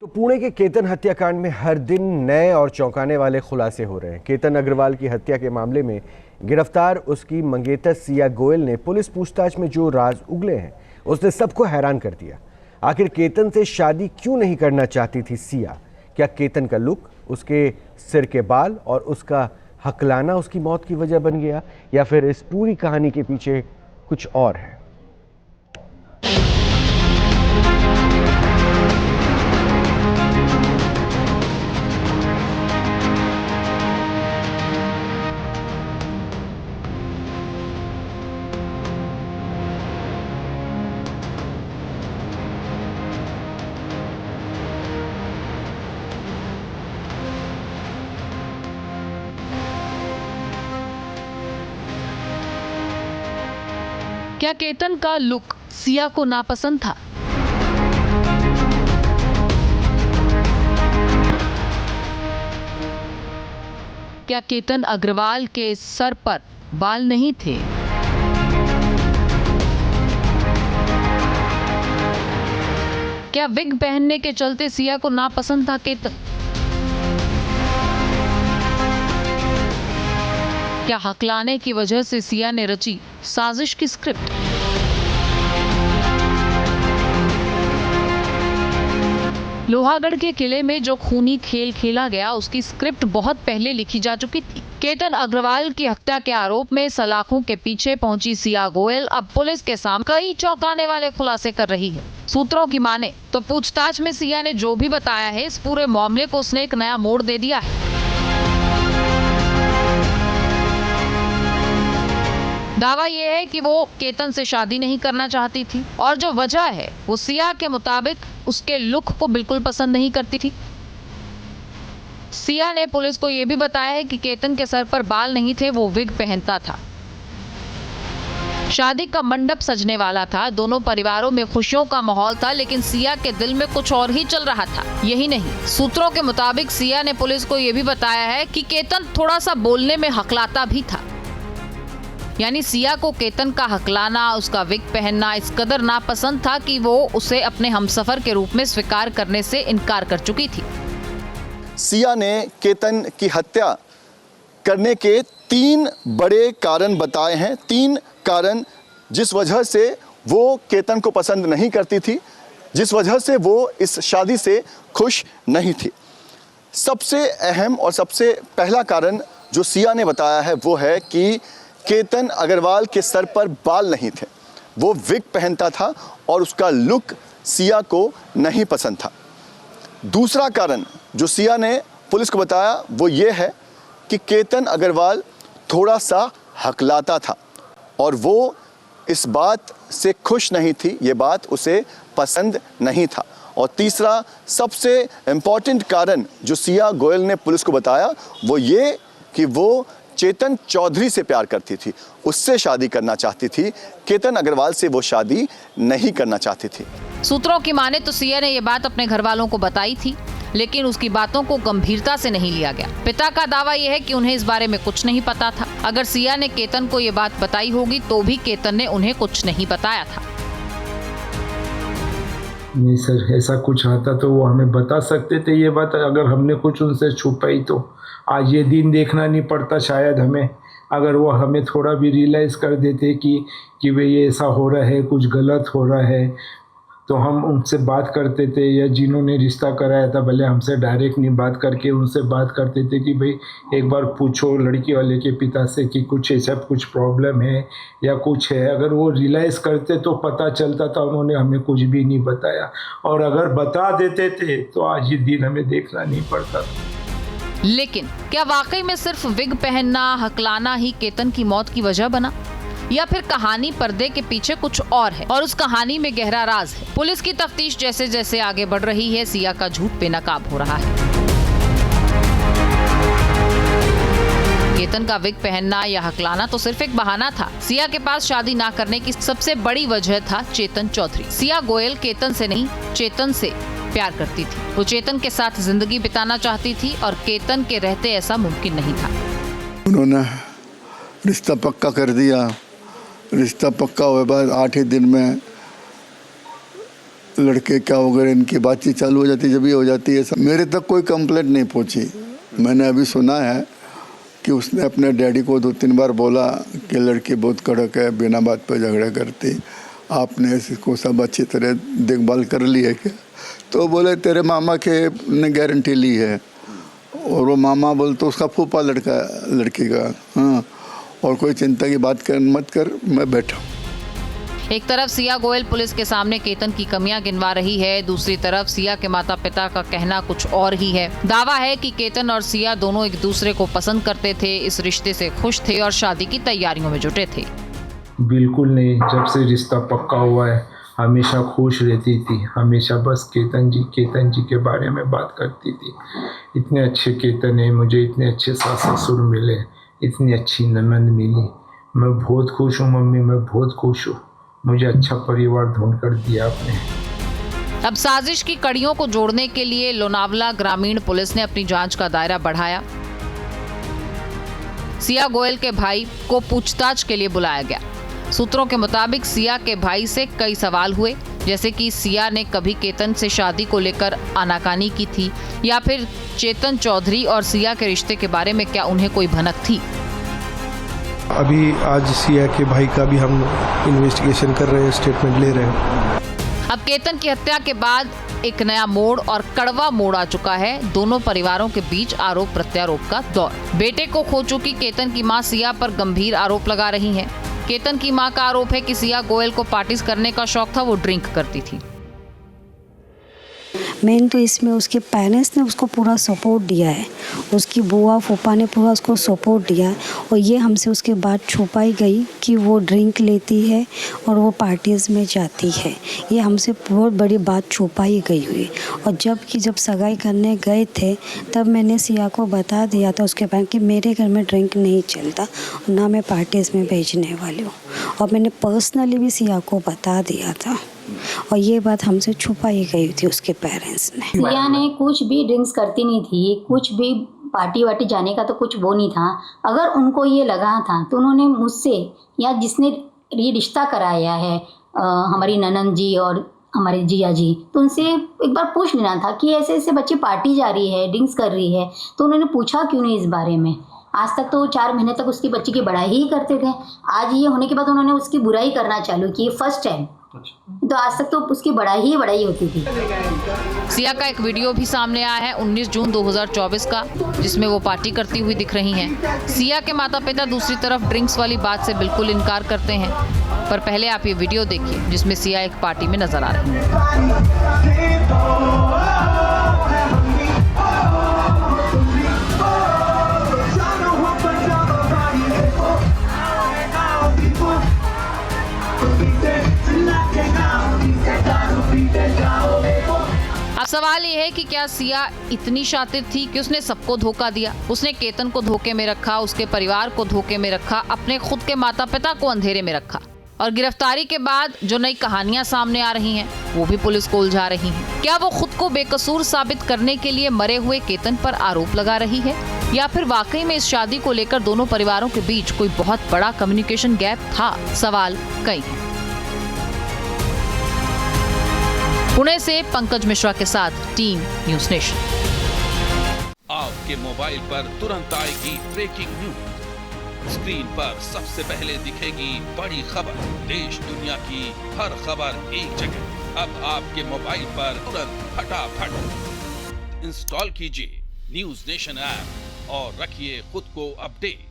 तो पुणे के केतन हत्याकांड में हर दिन नए और चौंकाने वाले खुलासे हो रहे हैं। केतन अग्रवाल की हत्या के मामले में गिरफ्तार उसकी मंगेतर सिया गोयल ने पुलिस पूछताछ में जो राज उगले हैं उसने सबको हैरान कर दिया। आखिर केतन से शादी क्यों नहीं करना चाहती थी सिया? क्या केतन का लुक, उसके सिर के बाल और उसका हकलाना उसकी मौत की वजह बन गया, या फिर इस पूरी कहानी के पीछे कुछ और है? क्या केतन का लुक सिया को नापसंद था? क्या केतन अग्रवाल के सर पर बाल नहीं थे? क्या विग पहनने के चलते सिया को नापसंद था केतन? क्या हकलाने की वजह से सिया ने रची साजिश की स्क्रिप्ट? लोहागढ़ के किले में जो खूनी खेल खेला गया उसकी स्क्रिप्ट बहुत पहले लिखी जा चुकी थी। केतन अग्रवाल की हत्या के आरोप में सलाखों के पीछे पहुंची सिया गोयल अब पुलिस के सामने कई चौंकाने वाले खुलासे कर रही है। सूत्रों की माने तो पूछताछ में सिया ने जो भी बताया है, इस पूरे मामले को उसने एक नया मोड़ दे दिया है। दावा यह है कि वो केतन से शादी नहीं करना चाहती थी और जो वजह है वो सिया के मुताबिक उसके लुक को बिल्कुल पसंद नहीं करती थी। सिया ने पुलिस को यह भी बताया है कि केतन के सर पर बाल नहीं थे, वो विग पहनता था। शादी का मंडप सजने वाला था, दोनों परिवारों में खुशियों का माहौल था, लेकिन सिया के दिल में कुछ और ही चल रहा था। यही नहीं, सूत्रों के मुताबिक सिया ने पुलिस को यह भी बताया है कि केतन थोड़ा सा बोलने में हकलाता भी था। यानी सिया को केतन का हकलाना, उसका विग पहनना इस कदर नापसंद था कि वो उसे अपने हमसफर के रूप में स्वीकार करने से इनकार कर चुकी थी। सिया ने केतन की हत्या करने के 3 बड़े कारण बताए हैं। 3 कारण जिस वजह से वो केतन को पसंद नहीं करती थी, जिस वजह से वो इस शादी से खुश नहीं थी। सबसे अहम और सबसे पहला कारण जो सिया ने बताया है वो है कि केतन अग्रवाल के सर पर बाल नहीं थे, वो विग पहनता था और उसका लुक सिया को नहीं पसंद था। दूसरा कारण जो सिया ने पुलिस को बताया वो ये है कि केतन अग्रवाल थोड़ा सा हकलाता था और वो इस बात से खुश नहीं थी, ये बात उसे पसंद नहीं था। और तीसरा सबसे इम्पॉर्टेंट कारण जो सिया गोयल ने पुलिस को बताया वो ये कि वो चेतन चौधरी से प्यार करती थी, उससे शादी करना चाहती थी, केतन अग्रवाल से वो शादी नहीं करना चाहती थी। सूत्रों की माने तो सिया ने ये बात अपने घर वालों को बताई थी, लेकिन उसकी बातों को गंभीरता से नहीं लिया गया। पिता का दावा यह है कि उन्हें इस बारे में कुछ नहीं पता था। अगर सिया ने केतन को ये बात बताई होगी तो भी केतन ने उन्हें कुछ नहीं बताया था। नहीं सर, ऐसा कुछ आता तो वो हमें बता सकते थे ये बात। अगर हमने कुछ उनसे छुपाई तो आज ये दिन देखना नहीं पड़ता शायद हमें। अगर वो हमें थोड़ा भी रियलाइज़ कर देते कि भाई ये ऐसा हो रहा है, कुछ गलत हो रहा है, तो हम उनसे बात करते थे। या जिन्होंने रिश्ता कराया था भले हमसे डायरेक्ट नहीं बात करके उनसे बात करते थे कि भाई एक बार पूछो लड़की वाले के पिता से कि कुछ ऐसा कुछ प्रॉब्लम है या कुछ है। अगर वो रियलाइज़ करते तो पता चलता था। उन्होंने हमें कुछ भी नहीं बताया, और अगर बता देते थे तो आज ये दिन हमें देखना नहीं पड़ता। लेकिन क्या वाकई में सिर्फ विग पहनना, हकलाना ही केतन की मौत की वजह बना, या फिर कहानी पर्दे के पीछे कुछ और है और उस कहानी में गहरा राज है? पुलिस की तफ्तीश जैसे जैसे आगे बढ़ रही है, सिया का झूठ बेनकाब हो रहा है। केतन का विग पहनना या हकलाना तो सिर्फ एक बहाना था। सिया के पास शादी ना करने की सबसे बड़ी वजह था चेतन चौधरी। सिया गोयल केतन से नहीं, चेतन से प्यार करती थी। वो चेतन के साथ जिंदगी बिताना चाहती थी और केतन के रहते ऐसा मुमकिन नहीं था। उन्होंने रिश्ता पक्का कर दिया। रिश्ता पक्का हुए बाद 8 ही दिन में लड़के क्या हो गए, इनकी बातचीत चालू हो जाती है, जब ये हो जाती है। मेरे तक कोई कंप्लेंट नहीं पहुंची। मैंने अभी सुना है कि उसने अपने डैडी को 2-3 बार बोला कि लड़की बहुत कड़क है, बिना बात पर झगड़ा करती, आपने इसको सब अच्छी तरह देखभाल कर ली है क्या? तो बोले तेरे मामा के ने गारंटी ली है, और वो मामा बोल तो उसका फूफा लड़की का। हाँ, और कोई चिंता की बात मत कर, मैं बैठा हूँ। एक तरफ सिया गोयल पुलिस के सामने केतन की कमियां गिनवा रही है, दूसरी तरफ सिया के माता पिता का कहना कुछ और ही है। दावा है कि केतन और सिया दोनों एक दूसरे को पसंद करते थे, इस रिश्ते से खुश थे और शादी की तैयारियों में जुटे थे। बिल्कुल नहीं, जब से रिश्ता पक्का हुआ है हमेशा खुश रहती थी, हमेशा बस केतन जी के बारे में बात करती थी। इतने अच्छे केतन है, मुझे इतने अच्छे सास ससुर मिले, इतनी अच्छी ननद मिली, मैं बहुत खुश हूँ मम्मी, मैं बहुत खुश हूँ, मुझे अच्छा परिवार ढूंढ कर दिया आपने। अब साजिश की कड़ियों को जोड़ने के लिए लोनावला ग्रामीण पुलिस ने अपनी जांच का दायरा बढ़ाया। सिया गोयल के भाई को पूछताछ के लिए बुलाया गया। सूत्रों के मुताबिक सिया के भाई से कई सवाल हुए, जैसे कि सिया ने कभी केतन से शादी को लेकर आनाकानी की थी, या फिर चेतन चौधरी और सिया के रिश्ते के बारे में क्या उन्हें कोई भनक थी। अभी आज सिया के भाई का भी हम इन्वेस्टिगेशन कर रहे हैं, स्टेटमेंट ले रहे हैं। अब केतन की हत्या के बाद एक नया मोड़ और कड़वा मोड़ आ चुका है। दोनों परिवारों के बीच आरोप प्रत्यारोप का दौर। बेटे को खो चुकी केतन की मां सिया पर गंभीर आरोप लगा रही हैं। केतन की मां का आरोप है कि सिया गोयल को पार्टीज करने का शौक था, वो ड्रिंक करती थी। मेन तो इसमें उसके पेरेंट्स ने उसको पूरा सपोर्ट दिया है, उसकी बुआ फूफा ने पूरा उसको सपोर्ट दिया, और ये हमसे उसके बाद छुपाई गई कि वो ड्रिंक लेती है और वो पार्टीज़ में जाती है। ये हमसे बहुत बड़ी बात छुपाई गई हुई। और जब सगाई करने गए थे तब मैंने सिया को बता दिया था उसके बाद कि मेरे घर में ड्रिंक नहीं चलता, ना मैं पार्टीज़ में भेजने वाली हूँ, और मैंने पर्सनली भी सिया को बता दिया था, और ये बात हमसे छुपाई गई थी उसके पेरेंट्स ने। सिया ने कुछ भी ड्रिंक्स करती नहीं थी, कुछ भी पार्टी वार्टी जाने का तो कुछ वो नहीं था। अगर उनको ये लगा था तो उन्होंने मुझसे या जिसने ये रिश्ता कराया है हमारी ननद जी और हमारे जिया जी, तो उनसे एक बार पूछ लेना था कि ऐसे ऐसे बच्ची पार्टी जा रही है, ड्रिंक्स कर रही है, तो उन्होंने पूछा क्यों नहीं इस बारे में। आज तक तो 4 महीने तक उसकी बच्ची की बड़ाई ही करते थे, आज ये होने के बाद उन्होंने उसकी बुराई करना चालू की, फर्स्ट टाइम। तो आज तक तो उसकी बड़ाई होती थी। सिया का एक वीडियो भी सामने आया है 19 जून 2024 का, जिसमें वो पार्टी करती हुई दिख रही हैं। सिया के माता पिता दूसरी तरफ ड्रिंक्स वाली बात से बिल्कुल इनकार करते हैं, पर पहले आप ये वीडियो देखिए जिसमें सिया एक पार्टी में नजर आ रही है। अब सवाल ये है कि क्या सिया इतनी शातिर थी कि उसने सबको धोखा दिया? उसने केतन को धोखे में रखा, उसके परिवार को धोखे में रखा, अपने खुद के माता पिता को अंधेरे में रखा, और गिरफ्तारी के बाद जो नई कहानियां सामने आ रही हैं वो भी पुलिस को उलझा रही हैं। क्या वो खुद को बेकसूर साबित करने के लिए मरे हुए केतन पर आरोप लगा रही है, या फिर वाकई में इस शादी को लेकर दोनों परिवारों के बीच कोई बहुत बड़ा कम्युनिकेशन गैप था? सवाल कई हैं। पुणे से पंकज मिश्रा के साथ टीम न्यूज़ नेशन। आपके मोबाइल पर तुरंत आएगी ब्रेकिंग न्यूज, स्क्रीन पर सबसे पहले दिखेगी बड़ी खबर, देश दुनिया की हर खबर एक जगह। अब आपके मोबाइल पर तुरंत फटाफट इंस्टॉल कीजिए न्यूज़ नेशन ऐप और रखिए खुद को अपडेट।